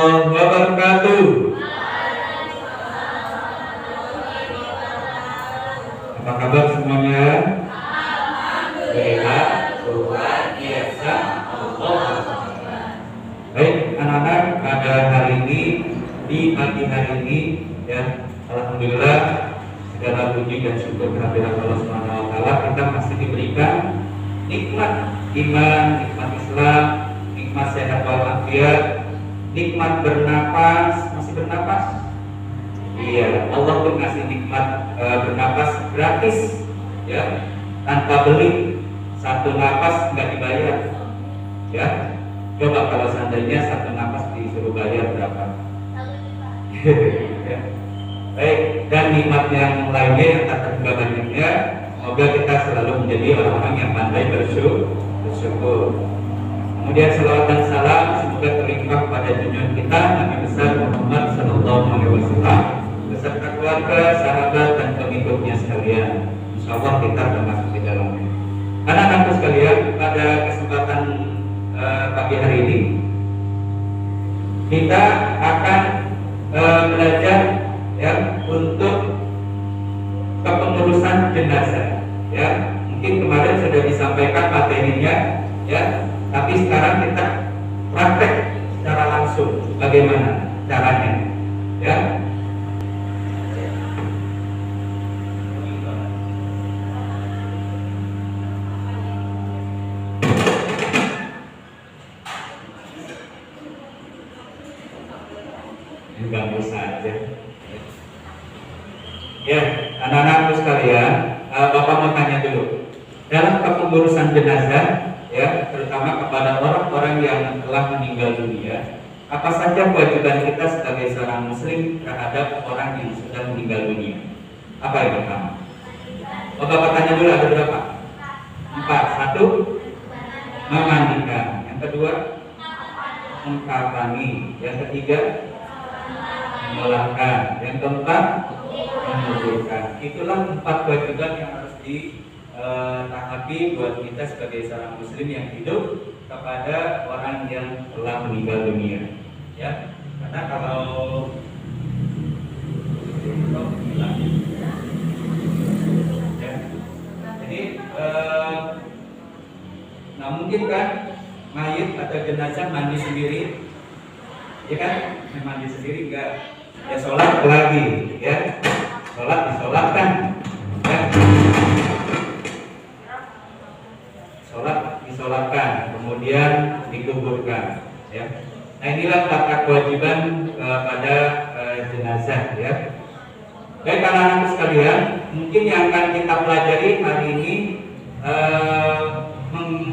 warahmatullahi wabarakatuh. Apa kabar semuanya? Alhamdulillah, luar biasa. Baik anak-anak, pada hari ini, di pagi hari ini, ya, alhamdulillah segala puji dan syukur kehadirat Allah Subhanahu wa taala, kita masih diberikan nikmat iman, nikmat Islam, nikmat sehat walafiat, nikmat bernapas. Masih bernapas? Iya, Allah pun ngasih nikmat bernapas gratis, ya, tanpa beli. Satu napas nggak dibayar, ya. Coba kalau seandainya satu napas disuruh bayar berapa? Ya. Baik, dan nikmat yang lainnya yang tak terhingga banyaknya. Semoga kita selalu menjadi orang-orang yang pandai bersyukur. Kemudian salawat dan salam semoga terlimpah pada junjungan kita Nabi besar Muhammad Sallallahu Alaihi Wasallam beserta keluarga, sahabat dan pengikutnya sekalian. Insyaallah kita termasuk di dalamnya. Anak-anakku sekalian, pada kesempatan pagi hari ini kita akan belajar, ya, untuk kepengurusan jenazah, ya. Mungkin kemarin sudah disampaikan materinya, ya, tapi sekarang kita praktek secara langsung bagaimana caranya, ya. Ganggu saja. Ya, anak-anakku sekalian, Bapak mau tanya dulu. Dalam kepengurusan jenazah, ya, terutama kepada orang-orang yang telah meninggal dunia, apa saja kewajiban kita sebagai seorang muslim terhadap orang yang sudah meninggal dunia? Apa yang pertama? Oh, Bapak tanya dulu, ada berapa? 4. 1, memandikan. Yang kedua, mengkafani. Yang ketiga, menyolatkan. Yang keempat, menguburkan. Itulah 4 kewajiban yang harus ditaati buat kita sebagai seorang muslim yang hidup kepada orang yang telah meninggal dunia, ya. Karena kalau ya, jadi nah mungkin kan mayit atau jenazah mandi sendiri, ya kan? Mandi sendiri enggak, ya sholat lagi, ya, sholat disolatkan, ya, sholat disolatkan, kemudian dikuburkan, ya. Nah inilah tata kewajiban pada jenazah, ya. Baik anak-anak sekalian, mungkin yang akan kita pelajari hari ini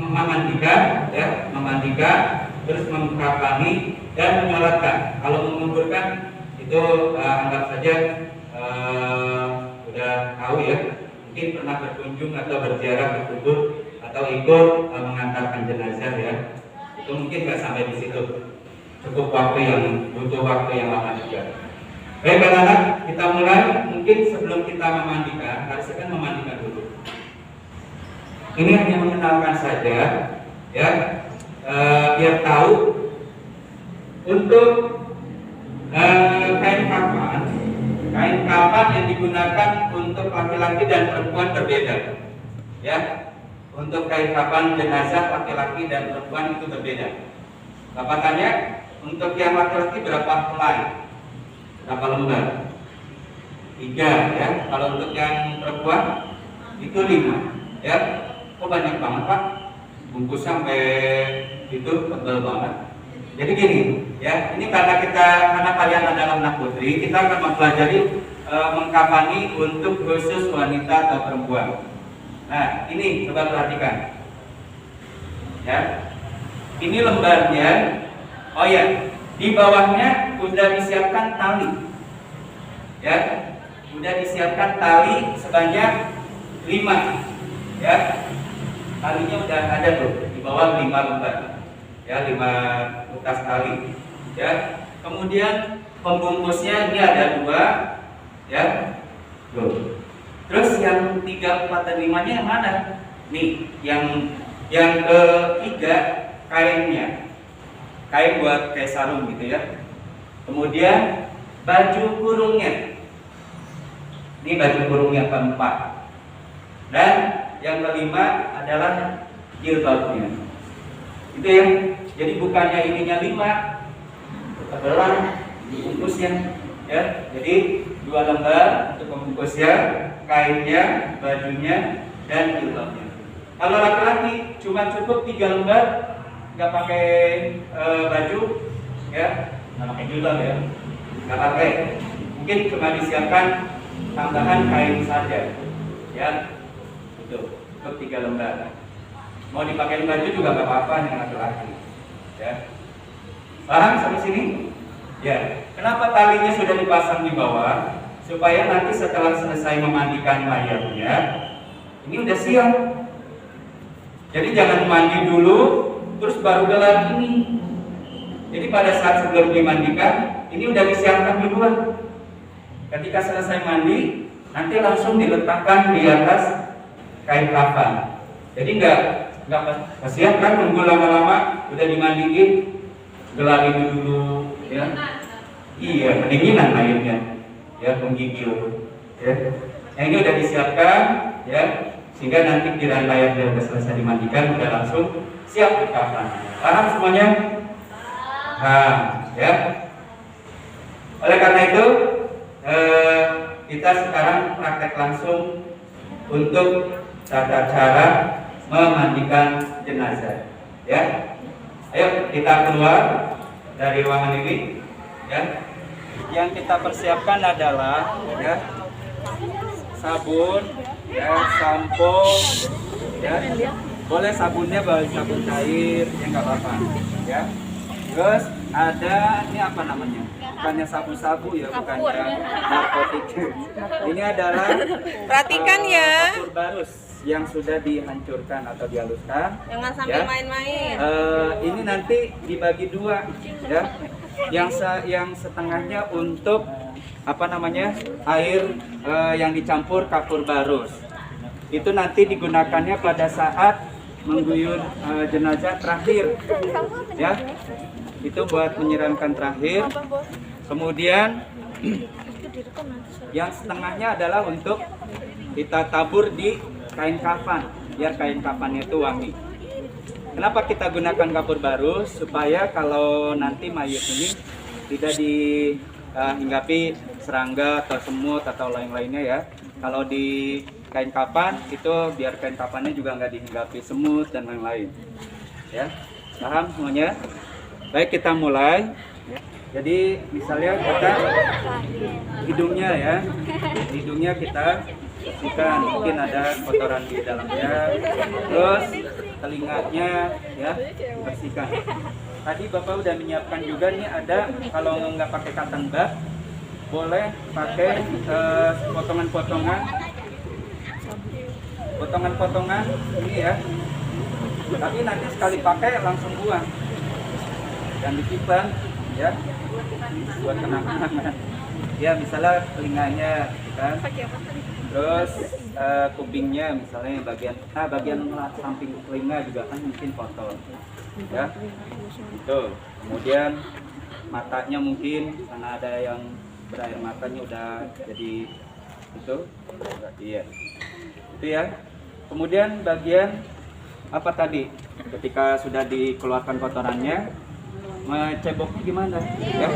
memandikan, ya, memandikan, terus mengkafani dan menyolatkan. Kalau menguburkan itu anggap saja udah tahu, ya, mungkin pernah berkunjung atau berziarah ke kubur atau ikut mengantarkan jenazah, ya. Itu mungkin nggak sampai di situ, cukup butuh waktu yang lama juga. Baik anak-anak, kita mulai. Mungkin sebelum kita memandikan, harusnya kan memandikan dulu. Ini hanya mengenalkan saja, ya, biar tahu untuk kain kafan yang digunakan untuk laki-laki dan perempuan berbeda, ya. Untuk kain kafan jenazah laki-laki dan perempuan itu berbeda. Bapak tanya, untuk yang laki-laki berapa helai? Berapa lembar? 3, ya. Kalau untuk yang perempuan itu 5, ya. Kok banyak banget, Pak? Bungkus sampai itu tebal banget. Jadi gini, ya, ini karena kalian adalah anak putri, kita akan mempelajari mengkafani untuk khusus wanita atau perempuan. Nah, ini coba perhatikan, ya. Ini lembarnya. Oh ya, di bawahnya sudah disiapkan tali, ya. Sudah disiapkan tali sebanyak 5, ya. Talinya udah ada tuh di bawah 5 lembar, ya, 5 utas tali, ya. Kemudian pembungkusnya ini ada 2, ya. Tuh. Terus yang 3, 4, dan 5-nya yang mana? Nih, yang ketiga kainnya, kain buat kayak sarung gitu, ya. Kemudian baju kurungnya. Ini baju kurungnya keempat. Dan yang kelima adalah jilbabnya. Itu ya. Jadi bukannya ininya 5, adalah dibungkusnya. Ya. Jadi 2 lembar untuk membungkusnya, kainnya, bajunya, dan jilbabnya. Kalau laki-laki cuma cukup 3 lembar, nggak pakai baju, ya, nggak pakai jilbab ya, nggak pakai. Mungkin cuma disiapkan tambahan kain saja, ya, itu cukup 3 lembar. Mau dipakai baju juga nggak apa-apa yang laki-laki, ya. Paham sampai sini? Ya. Kenapa talinya sudah dipasang di bawah? Supaya nanti setelah selesai memandikan mayatnya, ini udah siap. Jadi jangan mandi dulu, terus baru gelar ini. Jadi pada saat sebelum dimandikan, ini udah disiapkan duluan. Ketika selesai mandi, nanti langsung diletakkan di atas kain kafan. Jadi nggak kasihan kan nunggu lama-lama, udah dimandiin, gelarin dulu, ya. Iya, pendinginan airnya, ya, menggigil. Ya. Yang ini udah disiapkan, ya. Sehingga nanti kira mayat yang sudah selesai dimandikan udah langsung siap dikafan. Paham semuanya? Nah, ya. Oleh karena itu kita sekarang praktek langsung untuk tata cara memandikan jenazah. Ya, ayo kita keluar dari ruangan ini. Ya, yang kita persiapkan adalah ya sabun. Ya, sampo, ya, boleh sabunnya boleh sabun cair, ya nggak apa-apa, ya. Terus ada ini apa namanya? Bukannya sabu-sabu ya, bukannya narkotik. Ini adalah perhatikan ya, kapur barus yang sudah dihancurkan atau dihaluskan. Jangan sampai ya. main-main. Ini nanti dibagi 2, ya. Yang setengahnya untuk apa namanya, air yang dicampur kapur barus. Itu nanti digunakannya pada saat mengguyur jenazah terakhir, ya. Itu buat menyiramkan terakhir. Kemudian yang setengahnya adalah untuk kita tabur di kain kafan, biar kain kafannya itu wangi. Kenapa kita gunakan kapur barus? Supaya kalau nanti mayat ini tidak dihinggapi serangga atau semut atau lain-lainnya, ya. Kalau di kain kafan itu biar kain kafannya juga nggak dihinggapi semut dan lain-lain, ya. Paham semuanya? Baik, kita mulai. Jadi misalnya kita hidungnya, ya, hidungnya kita bersihkan, mungkin ada kotoran di dalamnya. Terus telinganya, ya, dibersihkan. Tadi Bapak udah menyiapkan juga nih, ada kalau nggak pakai cotton bud, boleh pakai potongan ini, ya. Tapi nanti sekali pakai langsung buang dan disimpan, ya, buat kenang-kenangan. Ya, misalnya telinganya, kan. Terus kupingnya misalnya bagian samping telinga juga kan mungkin kotor, ya. Itu. Kemudian matanya mungkin karena ada yang berair matanya udah jadi itu. Iya. Itu, ya. Kemudian bagian apa tadi? Ketika sudah dikeluarkan kotorannya, ceboknya gimana? Ya.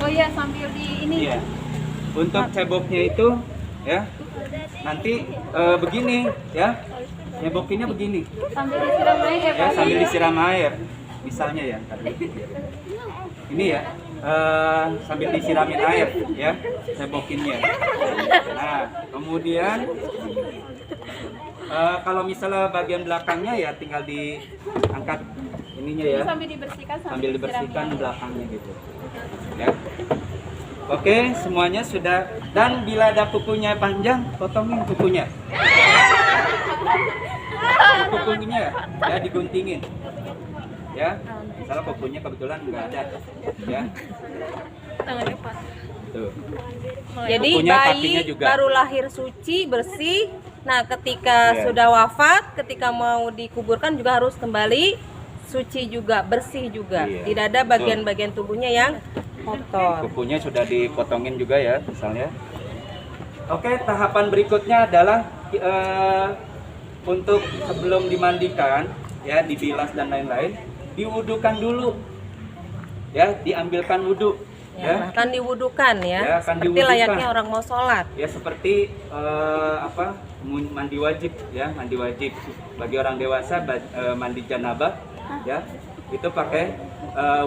Oh iya, sambil di ini. Iya. Untuk ceboknya itu, ya, nanti begini, ya, nyebokinnya begini, Sambil disiram air ya, ya, Pak? sambil disiram air, misalnya, ya, tadi. Ini, ya, sambil disiramin air, ya, cebokinnya. Nah, kemudian kalau misalnya bagian belakangnya, ya, tinggal diangkat ininya, ya, Sambil dibersihkan, sambil dibersihkan belakangnya gitu, ya. Oke, semuanya sudah. Dan bila ada kukunya panjang, potongin kukunya. Kukunya, ya, diguntingin. Ya, misalnya kukunya kebetulan nggak ada, ya. Tuh. Jadi Kukunya, bayi kakinya juga. baru lahir suci, bersih. Nah, ketika Iya. sudah wafat, ketika mau dikuburkan juga harus kembali suci juga, bersih juga. Iya. Tidak ada bagian-bagian tubuhnya yang Kotor. Kukunya sudah dipotongin juga ya, misalnya. Oke, tahapan berikutnya adalah untuk sebelum dimandikan, ya, dibilas dan lain-lain, diwudukan dulu, ya, diambilkan wudhu, Ya, ya, akan diwudukan ya, Ya, akan seperti diwudukan. layaknya orang mau sholat. ya seperti mandi wajib, ya, mandi wajib bagi orang dewasa, mandi janabah, ya, itu pakai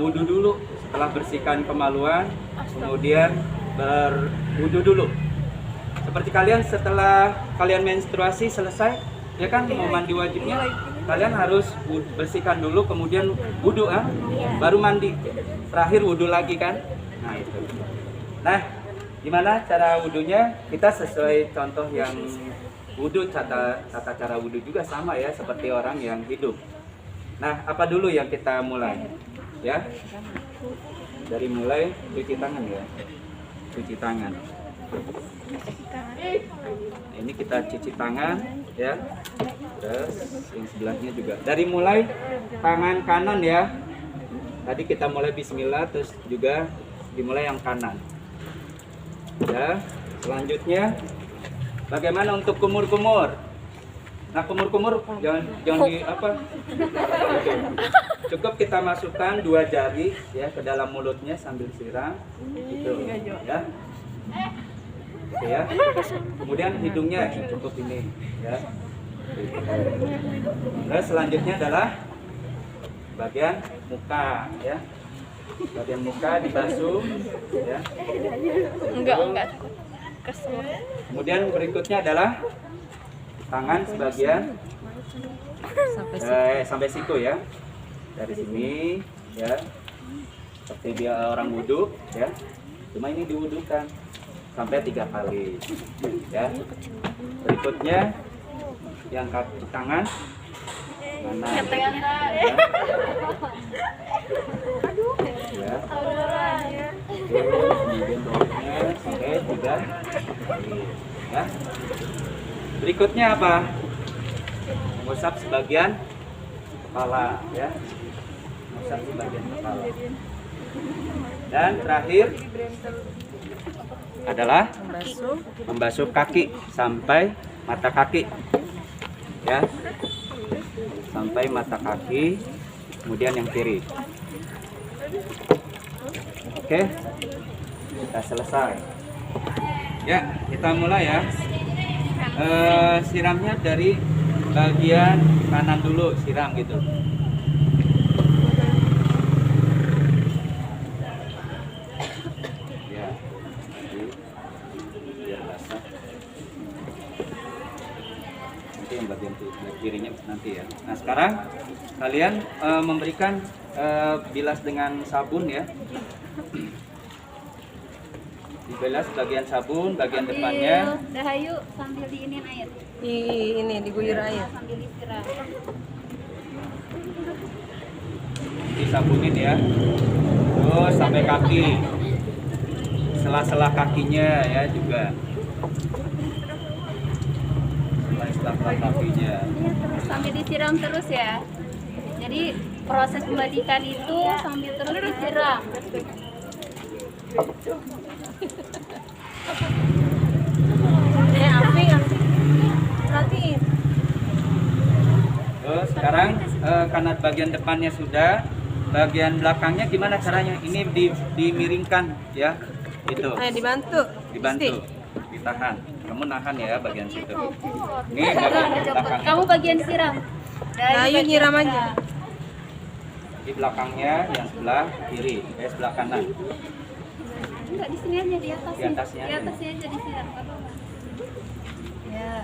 wudhu dulu, setelah bersihkan kemaluan, kemudian berwudhu dulu. Seperti kalian setelah kalian menstruasi selesai, ya kan, mau mandi wajibnya, kalian harus bersihkan dulu, kemudian wudhu, baru mandi, terakhir wudhu lagi kan. Nah itu. Nah, gimana cara wudhunya? Kita sesuai contoh yang wudhu, tata cara wudhu juga sama ya, seperti orang yang hidup. Nah, apa dulu yang kita mulai? Ya, dari mulai cuci tangan ya, cuci tangan. Nah, ini kita cuci tangan ya, terus yang sebelahnya juga. Dari mulai tangan kanan ya, tadi kita mulai Bismillah, terus juga dimulai yang kanan. Ya, selanjutnya bagaimana untuk kumur-kumur? Nah, kumur-kumur jangan di apa? Cukup kita masukkan 2 jari ya ke dalam mulutnya sambil siram, gitu ya. Oke ya. Kemudian hidungnya cukup ini ya. Terus selanjutnya adalah bagian muka ya. Bagian muka dibasuh ya. Enggak. Kesel. Kemudian berikutnya adalah tangan sebagian sampai siku ya, dari sini ya, seperti dia orang wudhu ya, cuma ini diwudukan sampai 3 kali ya. Berikutnya yang kaki tangan mana ya, ya. Kemudian bawahnya sampai 3 kali ya. Berikutnya apa? Mengusap sebagian kepala ya. Mengusap sebagian kepala. Dan terakhir adalah membasuh kaki sampai mata kaki. Ya. Sampai mata kaki, kemudian yang kiri. Oke. Kita selesai. Ya, kita mulai ya. Siramnya dari bagian kanan dulu, siram gitu. Ya, biar basah. Nanti yang bagian kirinya nanti ya. Nah sekarang kalian memberikan bilas dengan sabun ya. Dibilas bagian sabun, bagian depannya. Dahayu sambil diinin air. Ini diguyur air. Sambil disiram. Disabunin ya, terus sampai kaki, sela-sela kakinya ya juga, sela-sela kakinya. Sambil disiram terus ya. Jadi proses pembajikan itu sambil terus disiram. Perhatiin. Terus sekarang karena bagian depannya sudah, bagian belakangnya gimana caranya? Ini dimiringkan ya, itu. Dibantu. Dibantu, ditahan. Kamu nahan ya bagian situ. Ini bagian belakangnya. Kamu bagian siram. Ayo nyiram aja. Di belakangnya yang sebelah kiri, sebelah kanan. Enggak, di sini aja, di atas. Di atasnya Di aja. atasnya aja disiram. Enggak apa-apa. Ya.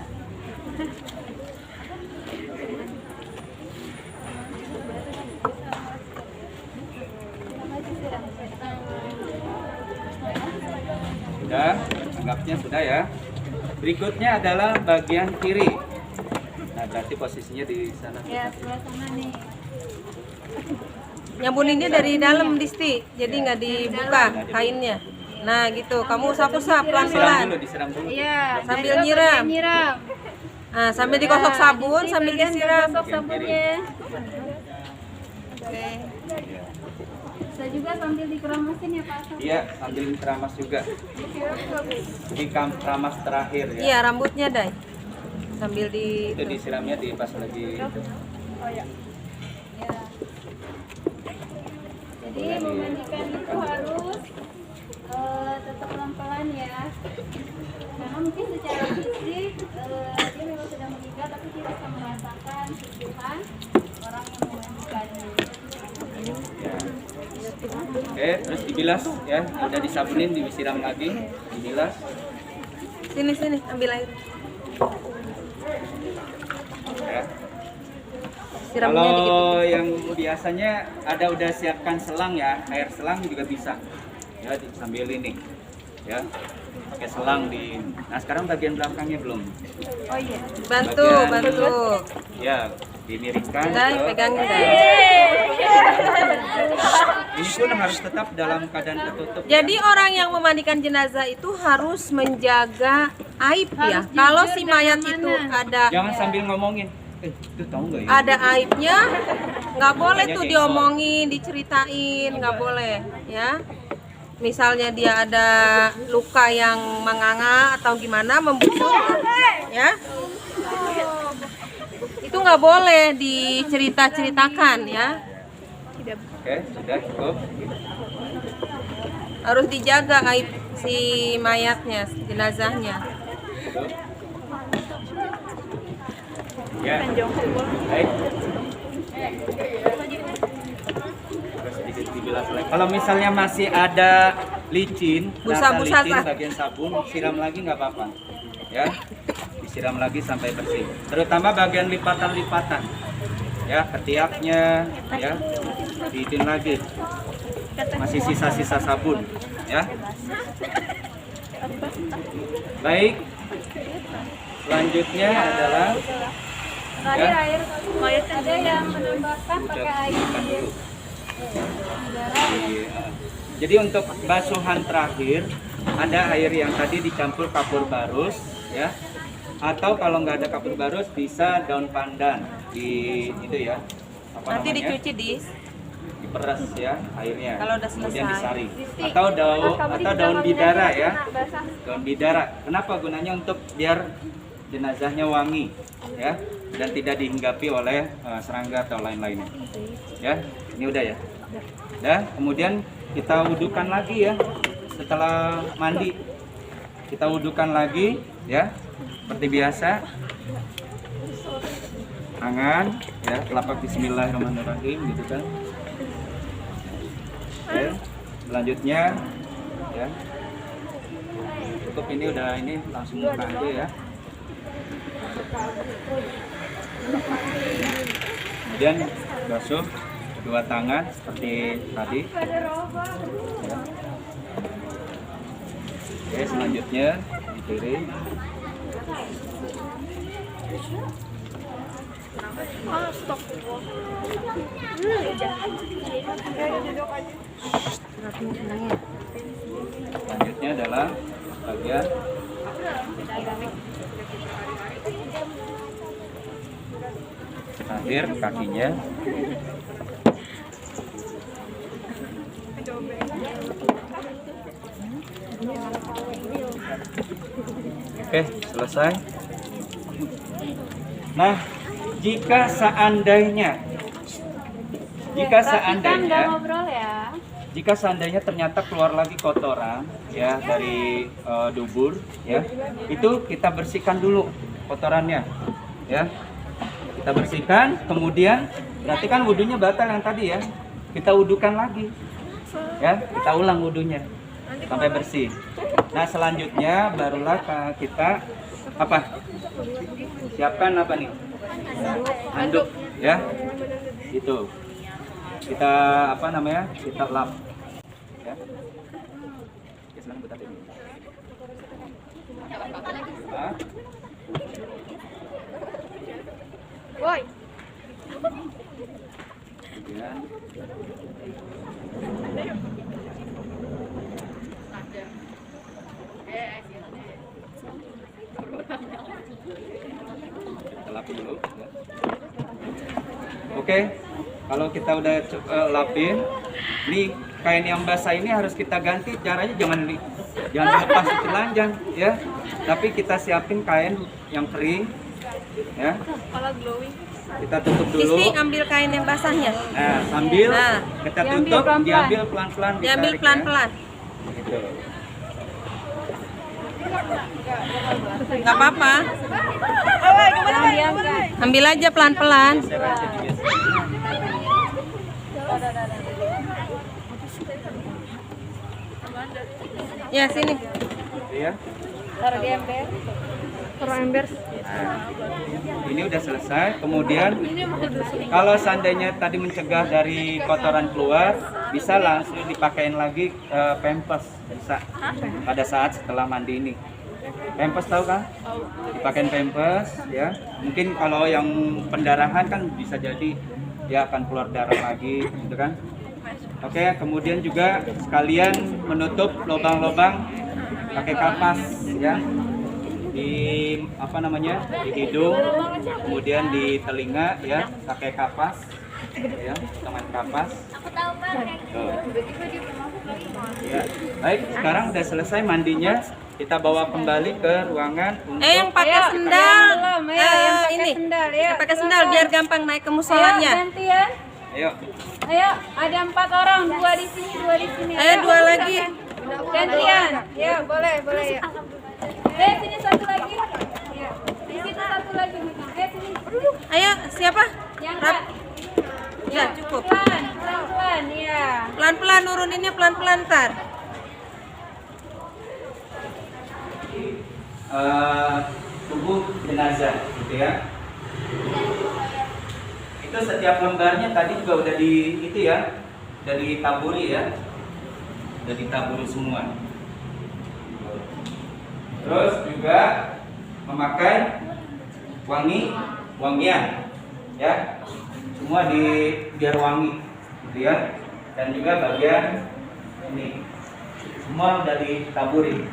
Sudah, anggapnya sudah ya. Berikutnya adalah bagian kiri. Nah, berarti posisinya di sana. Ya, sebelah sana nih. Nyambuninnya dari dalam Disti, jadi nggak dibuka kainnya. Nah gitu, kamu usap-usap Disiram pelan-pelan. dulu, disiram dulu. Iya, Sambil pakai nyiram. nyiram. Nah sambil digosok sabun, Di sini sambil bagian disiram. gosok sabunnya. Oke. Ya. Bisa juga sambil dikeramasin ya Pak. Iya, sambil keramas juga. Di keramas terakhir ya. Iya, rambutnya, Dai. Sambil di Itu disiramnya di pas lagi itu. Ya. Jadi memandikan itu harus tetap pelan-pelan ya. Karena mungkin secara fisik dia memang sudah meninggal tapi tidak bisa merasakan sentuhan orang yang memandikannya. Ya. Oke, terus dibilas ya. Udah disabunin, disiram lagi, dibilas. sini ambil air. Ya. Siramnya dikit. Kalau yang biasanya ada udah siapkan selang ya, air selang juga bisa. Ya, sambil ini. Ya. Pakai selang di. Nah, sekarang bagian belakangnya belum. Oh iya. Bantu. Ya, dimiringkan. Dai, ke- pegangin, Dai. Ini pun harus tetap dalam keadaan tertutup. Jadi orang yang memandikan jenazah itu harus menjaga aib ya. Kalau si mayat itu ada Jangan sambil ngomongin. Itu tahu nggak ya? ada aibnya, nggak boleh tuh Makanya diomongin, diceritain, nggak boleh ya. Misalnya dia ada luka yang menganga atau gimana, membusuk ya, itu nggak boleh diceritakan ya. Oke, sudah cukup. Harus dijaga aib si mayatnya, jenazahnya. Ya. Baik. Terus sedikit dibilas lagi. Kalau misalnya masih ada licin, Busa-busa, licin Pak. bagian sabun, siram lagi nggak apa-apa. Ya, disiram lagi sampai bersih. Terutama bagian lipatan-lipatan. Ya, ketiaknya, ya, diitin lagi. Masih sisa-sisa sabun, ya. Baik. Selanjutnya adalah Terakhir air mayat ada yang menambahkan pakai air dulu. Jadi untuk basuhan terakhir ada air yang tadi dicampur kapur barus ya, atau kalau nggak ada kapur barus bisa daun pandan di itu ya, apa Nanti namanya? dicuci Diperas ya airnya, Kalau udah kemudian selesai. disaring atau daun bidara ya, daun bidara. Kenapa gunanya? Untuk biar jenazahnya wangi ya, dan tidak dihinggapi oleh serangga atau lain-lainnya ya. Ini udah ya. Dan kemudian kita wudukan lagi ya, setelah mandi kita wudukan lagi ya, seperti biasa. Tangan ya, telapak bismillahirrahmanirrahim gitu kan. Oke, selanjutnya ya, cukup ini udah, ini langsung muka aja ya. Kemudian basuh kedua tangan seperti tadi ya. Oke, selanjutnya dipiring. Selanjutnya adalah bagian akhir kakinya. Oke, selesai. Nah, jika seandainya nggak ngobrol ya. jika seandainya ternyata keluar lagi kotoran ya dari dubur ya, itu kita bersihkan dulu kotorannya ya. Kita bersihkan, kemudian berarti kan wudunya batal yang tadi ya. Kita wudukan lagi ya, kita ulang wudunya sampai bersih. Nah, selanjutnya barulah kita apa? Siapkan apa nih? Handuk ya. Itu. Kita apa namanya? Kita lap. Ya. Oke, silakan buat ini. Nah. Woi. Kemudian kita lap dulu ya. Oke, kalau kita udah lapin, nih kain yang basah ini harus kita ganti. Caranya jangan dilepas telanjang ya, tapi kita siapin kain yang kering ya. Kita tutup dulu. Sisi ambil kain yang basahnya. Nah, sambil kita tutup, diambil pelan-pelan. Diambil pelan-pelan. Gitu. Nggak apa-apa. Ambil aja pelan-pelan. Ya sini. Ya. Taruh di ember. Taruh ember. Ini udah selesai. Kemudian kalau seandainya tadi mencegah dari kotoran keluar, bisa langsung dipakein lagi pampers, bisa pada saat setelah mandi ini. Pampers tahu kan? Dipakein pampers ya. Mungkin kalau yang pendarahan kan bisa jadi dia akan keluar darah lagi, gitu kan? Oke, kemudian juga sekalian menutup lubang-lubang pakai kapas ya. Di apa namanya? Di hidung, kemudian di telinga ya, pakai kapas. Ya, teman kapas. Tuh. Ya. Baik, sekarang udah selesai mandinya. Kita bawa kembali ke ruangan untuk Yang pakai sendal. Ini. Sendal ya. Yang pakai sendal biar gampang naik ke musolanya. Gantian. Ayo. Ayo, ada 4 orang, 2 di sini, 2 di sini. Ayo 2 lagi. Gantian. Ya, boleh ya. Sini 1 lagi. Ya. Di situ 1 lagi. Sini. Ayo, siapa? Yang Rap. Ya, cukup. Pelan, ya. Pelan-pelan nuruninnya pelan-pelan tar. Tubuh jenazah gitu ya. Itu setiap lembarnya tadi juga udah di itu ya, udah ditaburi ya, udah ditaburi semua. Terus juga memakai wangian ya, semua biar wangi gitu ya, dan juga bagian ini semua udah ditaburi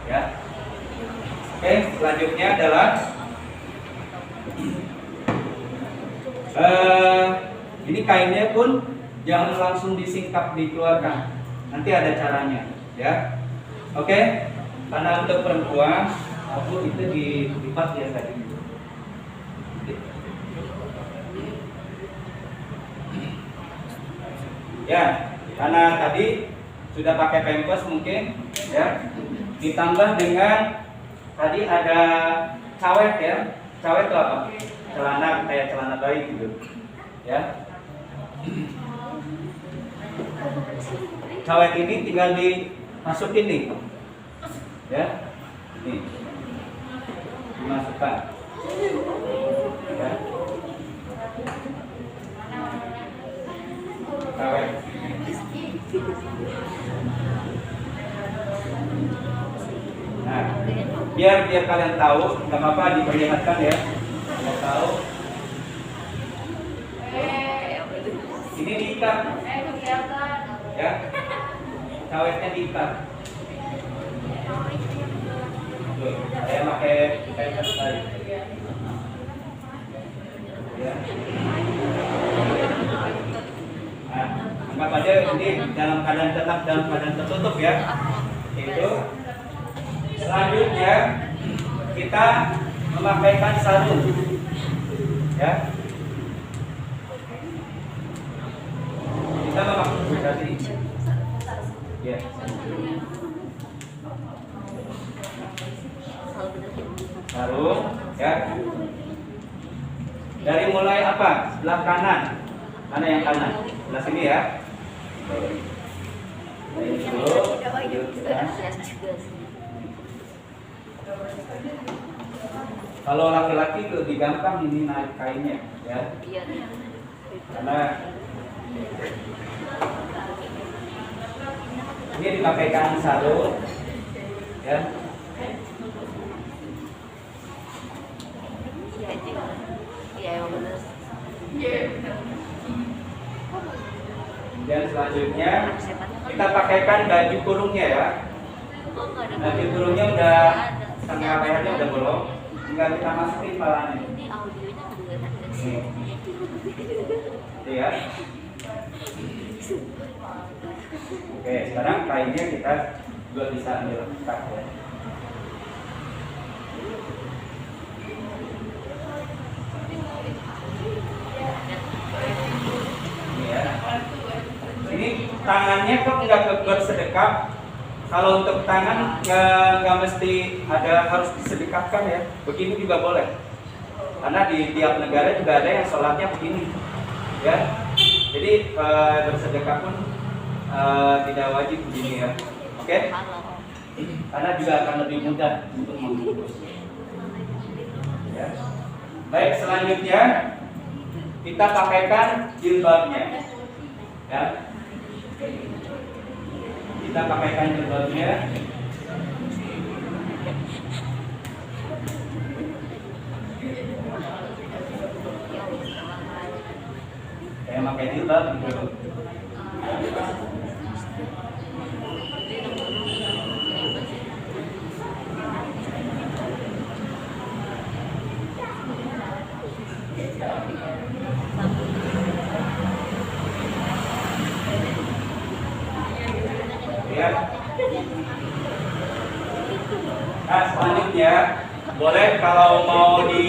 ya. Oke, selanjutnya adalah ini kainnya pun jangan langsung disingkap dikeluarkan, nanti ada caranya ya. Oke, karena untuk perempuan aku itu dilipat ya tadi. Ya, karena tadi sudah pakai pampers mungkin ya, ditambah dengan tadi ada cawet ya. Cawet itu apa? Celana, kayak celana bayi gitu ya. Cawet ini tinggal dimasukin nih ya, nih dimasukkan ya. Cawet nah, biar kalian tahu, nggak apa-apa diperlihatkan ya, nggak tahu. Ini diikat ya, cawetnya diikat. Tuh, saya pakai pampers tadi ya. Nah, anggap aja ini dalam keadaan tetap dalam keadaan tertutup ya. Itu selanjutnya kita memakaikan sarung ya. Kita memakai tadi ya. Sarung ya. Dari mulai apa? Sebelah kanan. Mana yang kanan? Sebelah sini ya. Ini dulu. Ya. Kalau laki-laki lebih gampang ini naik kainnya ya. Karena ini dipakaikan sarung ya. Dan selanjutnya kita pakaikan baju kurungnya ya. Baju kurungnya udah setengah lehernya udah bolong, tinggal kita masukin palanya. gitu ya. Oke, sekarang kainnya kita juga bisa ambil cut ya. Ini ya. Ini tangannya kok nggak bersedekap. Kalau untuk tangan nggak mesti harus disedekapkan ya. Begini juga boleh. Karena di tiap negara juga ada yang sholatnya begini, ya. Jadi bersedekah pun tidak wajib begini ya. Oke? Karena juga akan lebih mudah untuk membungkus. Ya. Baik, selanjutnya kita pakaikan jilbabnya. Ya. Kita pakaikan jilbabnya. Saya pakai jilbab gitu. Ya. Nah, selanjutnya boleh kalau mau di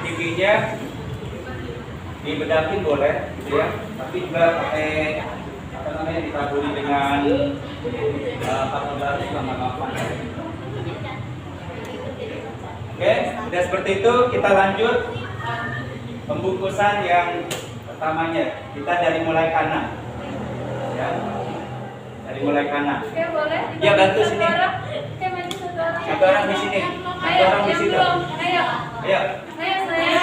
TV-nya dibedakin boleh gitu ya, tapi juga pakai ditaburi dengan pakai baru sama kapan. Oke, sudah seperti itu kita lanjut pembungkusan yang pertamanya. Kita dari mulai kanan ya, dari mulai kanan. Oke, boleh. Ya, bantu sini. Oke, maju satu orang. Satu orang di sini, satu orang di situ. Ayo. Ayo. Ayo, saya.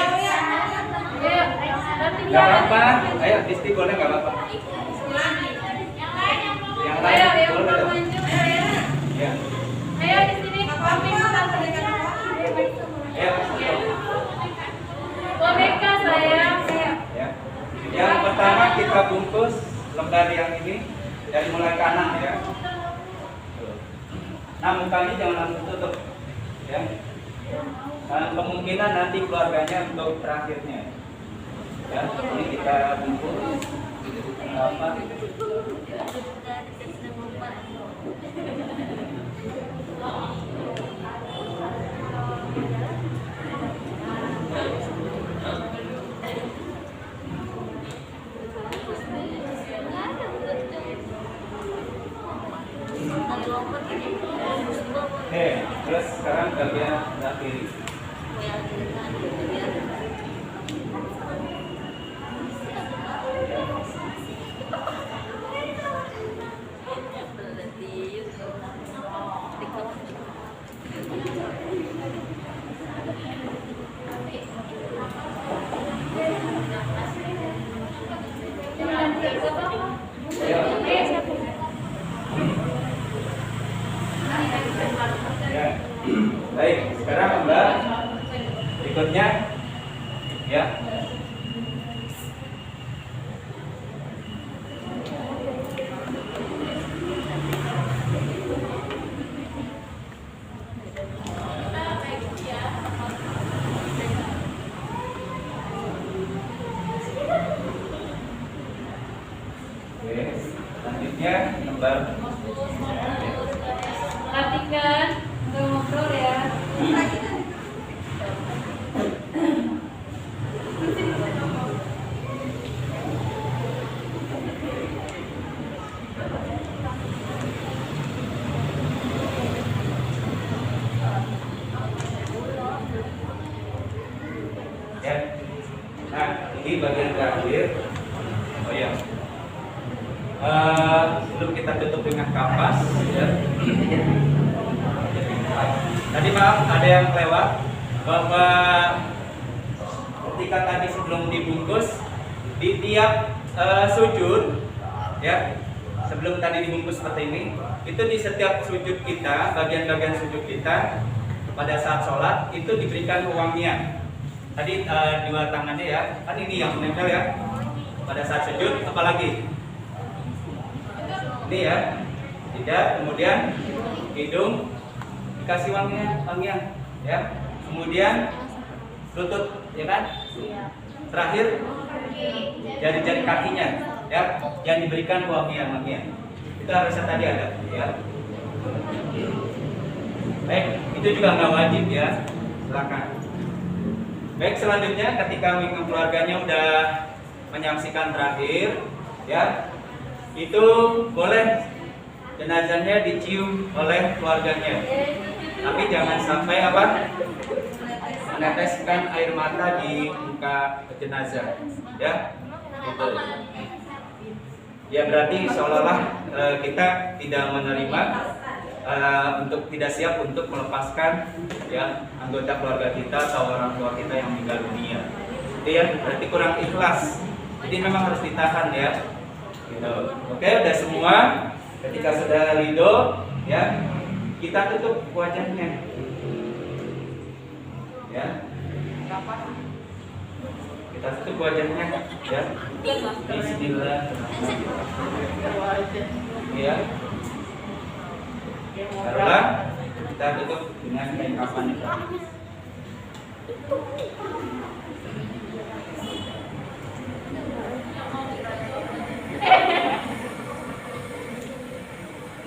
Ayo. Nanti Gak apa-apa, ayo Disti boleh gak apa-apa. Yang lain Ayo, yang boleh mau dong. maju. Ayo. Ya. Ayo di sini. Ya. Boneka sayang. Ayo. Ya. Yang pertama kita bungkus lembar yang ini dari mulai kanan ya. Nah, mukanya jangan langsung tutup ya. Dan kemungkinan nanti keluarganya untuk terakhirnya. Ya, ini kita bungkus apa? Oke, terus sekarang bagian sebelah kiri. Ya. Baik, sekarang Mbak berikutnya ya. Oke, selanjutnya lembar. Perhatikan, nggak ngobrol ya. Ya. Nah, ini bagian terakhir. Oh ya. Sebelum kita tutup dengan kapas ya. Tadi maaf ada yang lewat bahwa ketika tadi sebelum dibungkus di tiap sujud ya, sebelum tadi dibungkus seperti ini, itu di setiap sujud kita, bagian-bagian sujud kita pada saat sholat itu diberikan uangnya. Tadi dua tangannya ya, kan ini yang menempel ya. Pada saat sujud, apalagi ini ya, tidak, kemudian hidung dikasih wangian ya, kemudian lutut ya kan, terakhir jari-jari kakinya, ya, yang diberikan wangian-wangian. Itu harusnya tadi ada, ya. Baik, itu juga nggak wajib ya, silakan. Baik, selanjutnya ketika keluarganya udah menyaksikan terakhir, ya, itu boleh jenazahnya dicium oleh keluarganya. Tapi jangan sampai apa? Meneteskan air mata di muka jenazah, ya. Itu. Ya berarti seolah-olah kita tidak menerima untuk tidak siap untuk melepaskan ya anggota keluarga kita atau orang tua kita yang meninggal dunia. Itu ya berarti kurang ikhlas. Jadi memang harus ditahan ya. Gitu. Oke, udah semua. Ketika sudah ridho, ya kita tutup wajahnya. Ya. Kita tutup wajahnya, ya. Bismillah. Ya. Barulah kita tutup dengan kain kafan itu.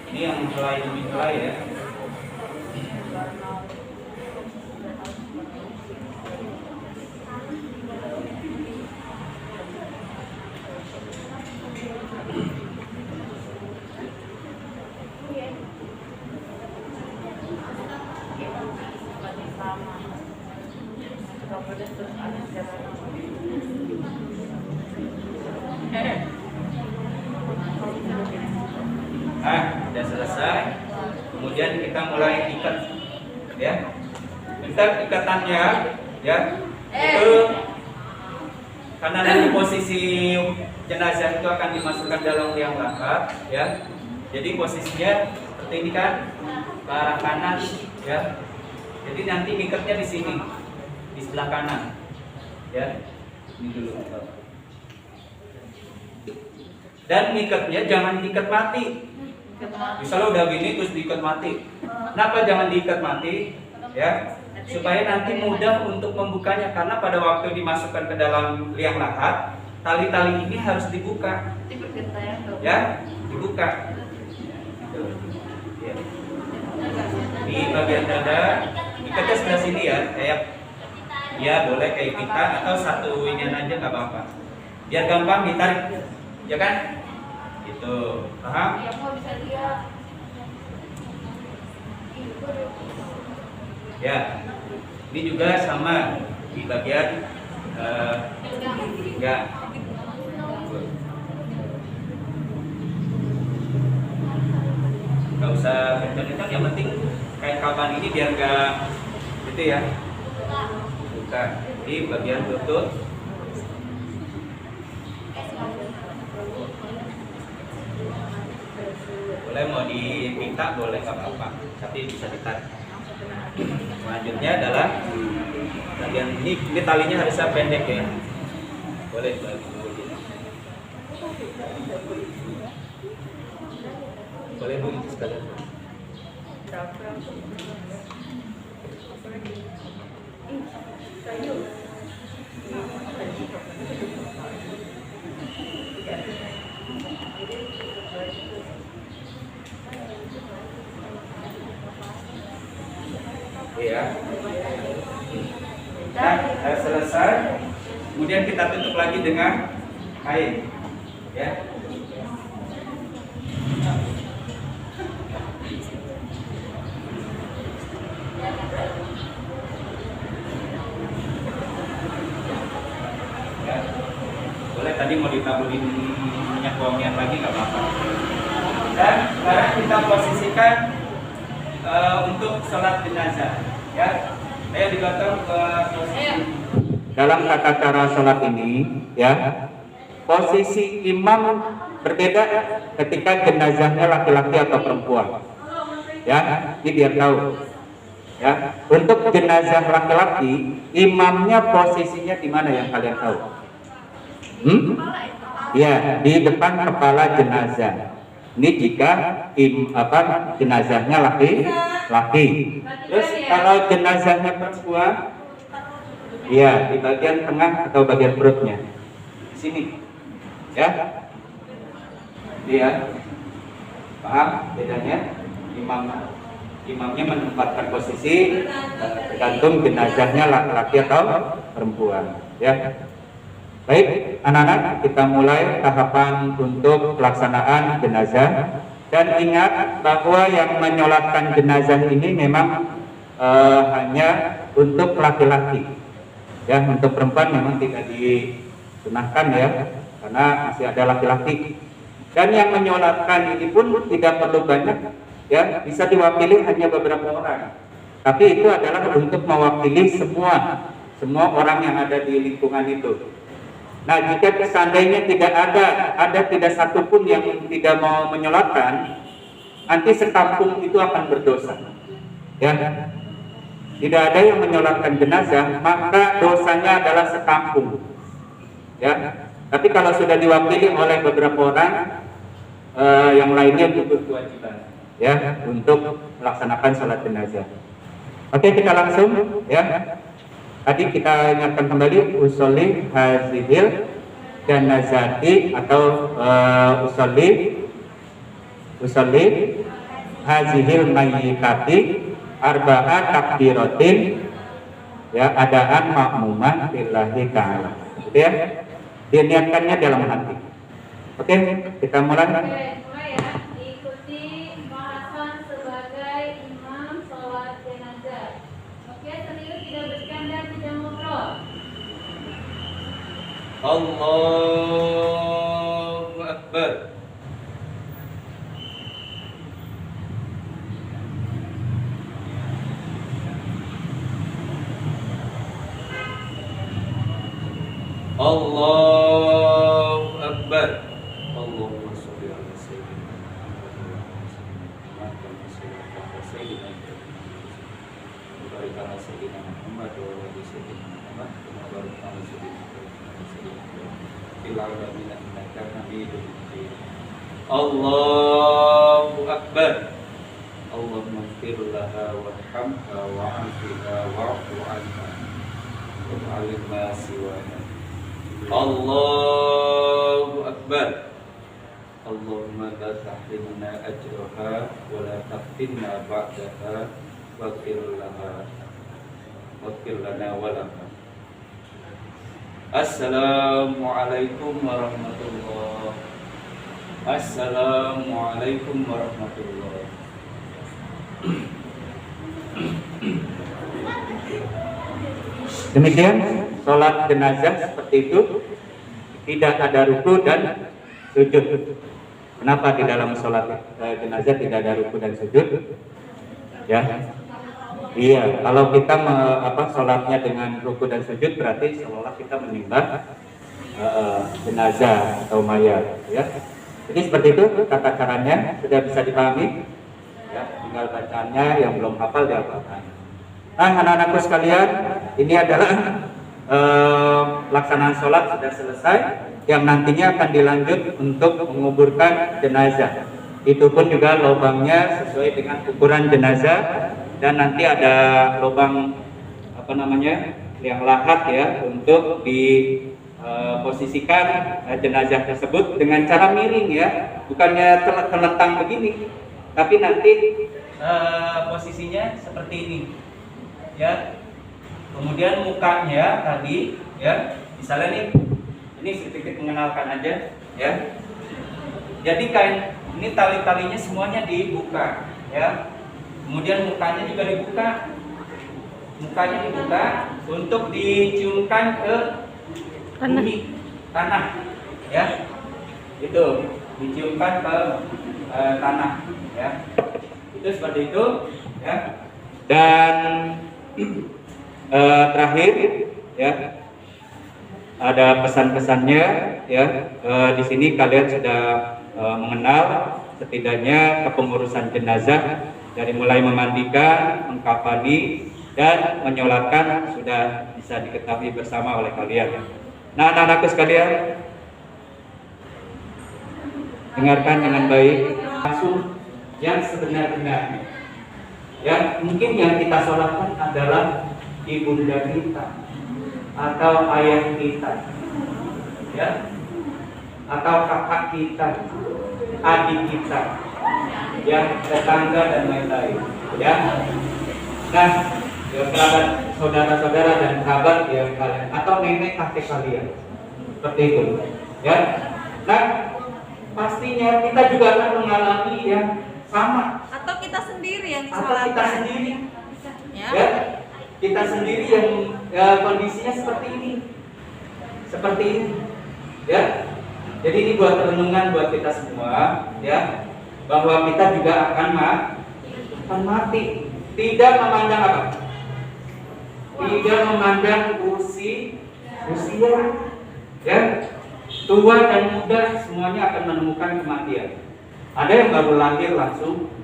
Ini yang mulai demi mulai ya. Sudah selesai. Kemudian kita mulai ikat, ya. Bentar ikatannya, ya. Itu karena nanti posisi jenazah itu akan dimasukkan dalam liang lahat, ya. Jadi posisinya seperti ini kan, ke arah kanan, ya. Jadi nanti ikatnya di sini, di sebelah kanan, ya. Ini dulu. Dan ikatnya jangan diikat mati. Misalnya udah gini terus diikat mati. Kenapa jangan diikat mati? Ya, supaya nanti mudah untuk membukanya karena pada waktu dimasukkan ke dalam liang lahat, tali-tali ini harus dibuka. Ya, dibuka. Ya. Di bagian dada, ikatnya sebelah sini ya, kayak ya boleh kayak kita atau satu ini aja nggak apa-apa. Biar gampang ditarik, ya kan? Itu paham? Ya, ini juga sama di bagian ya. Nggak usah kencang-kencang, yang penting kain kapan ini biar nggak gitu ya. Buka di bagian lutut. Boleh mau diminta boleh nggak apa-apa, tapi bisa ditarik. Selanjutnya adalah bagian ini talinya harusnya pendek ya. Boleh dulu gini. Boleh begitu sekalian. Ya. Nah, selesai. Kemudian kita tutup lagi dengan kain. Ya. Ya. Boleh tadi mau ditaburin minyak wangian lagi nggak apa-apa. Dan sekarang kita posisikan untuk sholat jenazah, ya. Ayo digotong ke posisi. Dalam tata cara sholat ini, ya, posisi imam berbeda ketika jenazahnya laki-laki atau perempuan. Ya, ini biar tahu. Ya, untuk jenazah laki-laki, imamnya posisinya di mana yang kalian tahu? Ya, di depan kepala jenazah. Ini jika jenazahnya laki-laki. Terus kalau jenazahnya perempuan, ya di bagian tengah atau bagian perutnya. sini. Ya. Dia paham bedanya? Imamnya menempatkan posisi tergantung jenazahnya laki-laki atau perempuan. Ya. Baik, anak-anak, kita mulai tahapan untuk pelaksanaan jenazah. Dan ingat bahwa yang menyolatkan jenazah ini memang hanya untuk laki-laki. Ya, untuk perempuan memang tidak disunahkan ya, karena masih ada laki-laki. Dan yang menyolatkan ini pun tidak perlu banyak, ya, bisa diwakili hanya beberapa orang. Tapi itu adalah untuk mewakili semua orang yang ada di lingkungan itu. Nah, jika seandainya ada tidak satu pun yang tidak mau menyolatkan, nanti sekampung itu akan berdosa. Ya, tidak ada yang menyolatkan jenazah, maka dosanya adalah sekampung. Ya, tapi kalau sudah diwakili oleh beberapa orang, yang lainnya gugur kewajiban, ya, untuk melaksanakan sholat jenazah. Oke, kita langsung, ya. Tadi kita ingatkan kembali usolli hazihil janazati atau usolli hazihil mayyitati arba'a takbiratin, ya, adaan makmuman lillahi ta'ala. Gitu ya. Diniatkannya dalam hati. Oke, kita mulai. Mulai ya. Diikuti bahasan sebagai imam sholat jenazah. Oke, serius, tidak bercanda, tidak ngobrol. Allahu Akbar. Allahu Akbar. Allahumma sholli ala sayyidina Muhammad wa ala sayyidina Muhammad wa ala sayyidina Muhammad wa barik ala sayyidina Muhammad. Allahu Akbar. Allahumma ighfir laha warhamha wa'afiha wa'fu anha wa'alim ma siwaha. Allahu Akbar. Allahumma la tahrimna ajraha wa la taftinna ba'daha waghfir lana wa laha. Assalamualaikum warahmatullahi. Assalamualaikum warahmatullahi. Demikian sholat jenazah seperti itu, tidak ada ruku dan sujud. Kenapa di dalam sholat jenazah tidak ada ruku dan sujud? Ya, iya. Kalau kita sholatnya dengan ruku dan sujud, berarti seolah kita menyembah jenazah atau mayat. Ya, jadi seperti itu tata caranya, sudah bisa dipahami. Ya, tinggal bacaannya yang belum hafal dihafalkan. Nah, anak-anakku sekalian, ini adalah pelaksanaan sholat sudah selesai, yang nantinya akan dilanjut untuk menguburkan jenazah. Itu pun juga lubangnya sesuai dengan ukuran jenazah, dan nanti ada lubang yang lahat ya, untuk diposisikan jenazah tersebut dengan cara miring ya, bukannya terlentang begini, tapi nanti posisinya seperti ini. Ya, kemudian mukanya tadi, ya, misalnya ini sedikit mengenalkan aja, ya. Jadi kain ini tali-talinya semuanya dibuka, ya. Kemudian mukanya juga dibuka, untuk diciumkan ke bumi, tanah, ya. Itu diciumkan ke tanah, ya. Itu seperti itu, ya. Dan terakhir, ya, ada pesan-pesannya, ya. Di sini kalian sudah mengenal setidaknya kepengurusan jenazah, dari mulai memandikan, mengkafani, dan menyolatkan sudah bisa diketahui bersama oleh kalian. Nah, anak-anakku sekalian, dengarkan dengan baik langsung yang sebenar-benarnya. Ya, mungkin yang kita sholatkan adalah ibunda kita atau ayah kita, ya, atau kakak kita, adik kita, ya, tetangga dan lain-lain, ya. Nah, ya, kerabat, saudara-saudara dan kerabat ya kalian, atau nenek kakek kalian, seperti itu, ya. Nah, pastinya kita juga akan mengalami yang sama. Atau kita sendiri yang Atau disolatkan. kita sendiri, Ya. ya, kita sendiri yang kondisinya seperti ini, ya. Jadi ini buat renungan buat kita semua, ya, bahwa kita juga akan mati. Tidak memandang apa? Tidak memandang usia, ya. Tua dan muda semuanya akan menemukan kematian. Ada yang baru lahir langsung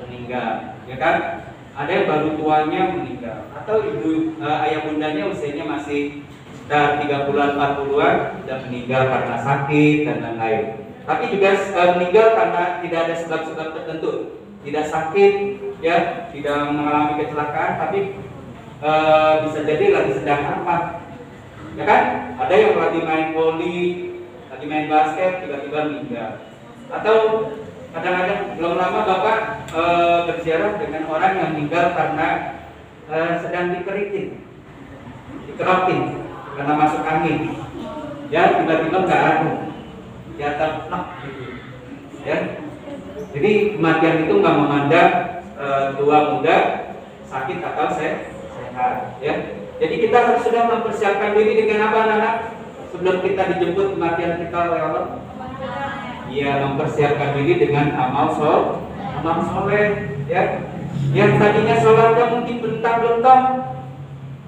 meninggal, ya kan? Ada yang baru tuanya meninggal, atau ayah bundanya usianya masih sekitar 3 bulan 4 bulan sudah meninggal karena sakit dan lain-lain. Tapi juga meninggal karena tidak ada sebab-sebab tertentu, tidak sakit, ya, tidak mengalami kecelakaan, tapi bisa jadi lagi sedang apa, ya kan? Ada yang lagi main voli, lagi main basket, tiba-tiba meninggal. Atau kadang-kadang belum lama Bapak berziarah dengan orang yang meninggal karena sedang dikerokin karena masuk angin, ya, tiba-tiba nggak ada, jatuh gitu, ya. Jadi kematian itu nggak memandang tua muda, sakit atau sehat, ya. Jadi kita harus sudah mempersiapkan diri dengan apa, anak-anak, sebelum kita dijemput kematian kita oleh Allah. Iya, mempersiapkan diri dengan amal soleh, ya. Yang tadinya sholatnya mungkin bentang-bentang,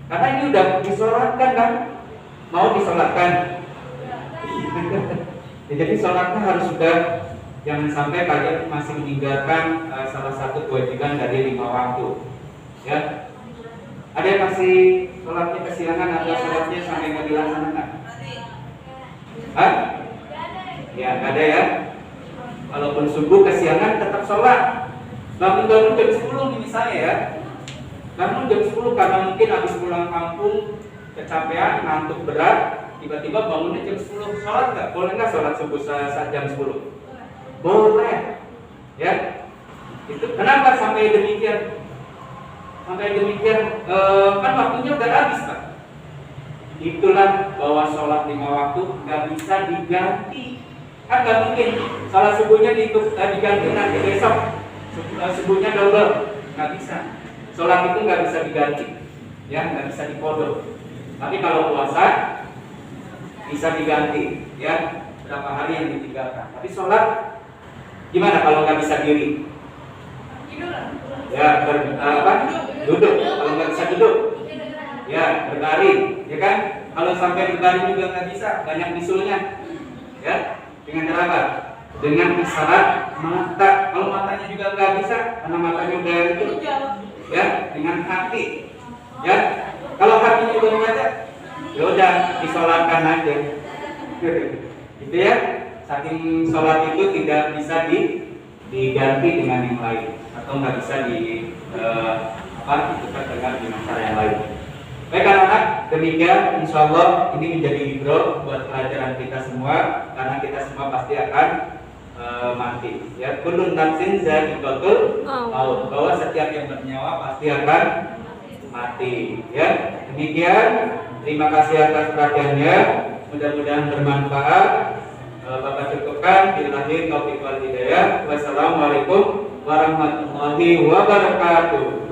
karena ini udah disolatkan kan, mau disolatkan. Jadi sholatnya harus sudah, jangan sampai kalian masih meninggalkan salah satu kewajiban dari 5 waktu, ya. Ada yang masih sholatnya kesiangan atau sholatnya sampai nggak dilaksanakan? Hah? Ya, nggak ada ya. Walaupun subuh kesiangan tetap sholat. Bangun jam 10 nih misalnya ya. Bangun jam 10 karena mungkin habis pulang kampung, kecapean, ngantuk berat, tiba-tiba bangunnya jam 10, sholat nggak? Boleh nggak sholat subuh saat jam 10? Boleh, ya. Itu kenapa sampai demikian? Sampai demikian, kan waktunya udah habis, Pak. Itulah bahwa sholat 5 waktu nggak bisa diganti. Kan nggak mungkin sholat subuhnya diganti nanti besok subuhnya double, nggak bisa. Sholat itu nggak bisa diganti, ya, nggak bisa dipodok. Tapi kalau puasa bisa diganti, ya, berapa hari yang ditinggalkan. Tapi sholat gimana kalau nggak bisa diri? Ya, duduk. Kalau nggak bisa duduk, ya, berbaring, ya kan? Kalau sampai berbaring juga nggak bisa, banyak bisulnya, ya. Dengan cara apa? Dengan isyarat mata. Kalau matanya juga nggak bisa, karena matanya udah itu, ya, dengan hati, ya. Kalau hatinya juga nggak ada, ya udah disolatkan aja, gitu ya. Saking sholat itu tidak bisa diganti dengan yang lain, atau nggak bisa ditukar dengan cara yang lain. Baik anak-anak, demikian insya Allah ini menjadi hibro buat pelajaran kita semua, karena kita semua pasti akan mati. Ya, kullun nafsin za'iqatul maut, bahwa setiap yang bernyawa pasti akan mati. Ya, demikian. Terima kasih atas perhatiannya. Mudah-mudahan bermanfaat. Bapak cukupkan. Billahi taufiq wal hidayah. Wassalamualaikum warahmatullahi wabarakatuh.